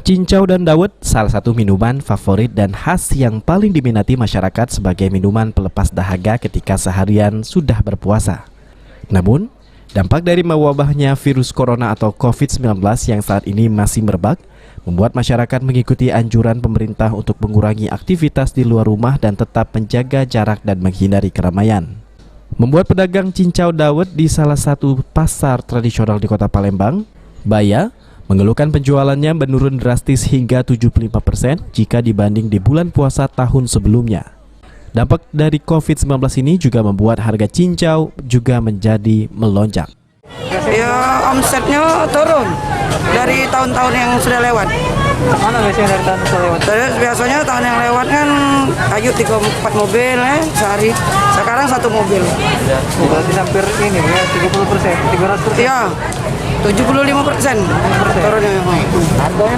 Cincau dan dawet salah satu minuman favorit dan khas yang paling diminati masyarakat sebagai minuman pelepas dahaga ketika seharian sudah berpuasa. Namun, dampak dari mewabahnya virus corona atau COVID-19 yang saat ini masih merebak, membuat masyarakat mengikuti anjuran pemerintah untuk mengurangi aktivitas di luar rumah dan tetap menjaga jarak dan menghindari keramaian. Membuat pedagang cincau dawet di salah satu pasar tradisional di Kota Palembang, Baya, mengeluhkan penjualannya menurun drastis hingga 75% jika dibanding di bulan puasa tahun sebelumnya. Dampak dari COVID-19 ini juga membuat harga cincau juga menjadi melonjak. Ya, omsetnya turun dari tahun-tahun yang sudah lewat. Mana biasanya dari tahun sudah lewat? Biasanya tahun yang lewat kan kayu 3-4 mobil sehari. Sekarang 1 mobil. Ya, berarti hampir ini ya 30%, 300%. Iya. 75% turunnya.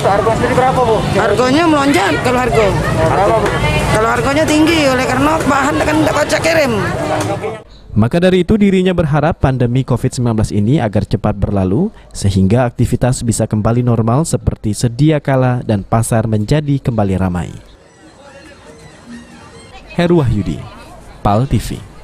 Harga sendiri berapa, Bu? Harganya melonjak kalau harga. Berapa, Bu? Kalau harganya tinggi oleh karena bahan kan tidak kocak kirim. Maka dari itu dirinya berharap pandemi COVID-19 ini agar cepat berlalu sehingga aktivitas bisa kembali normal seperti sedia kala dan pasar menjadi kembali ramai. Heru Wahyudi, PAL TV.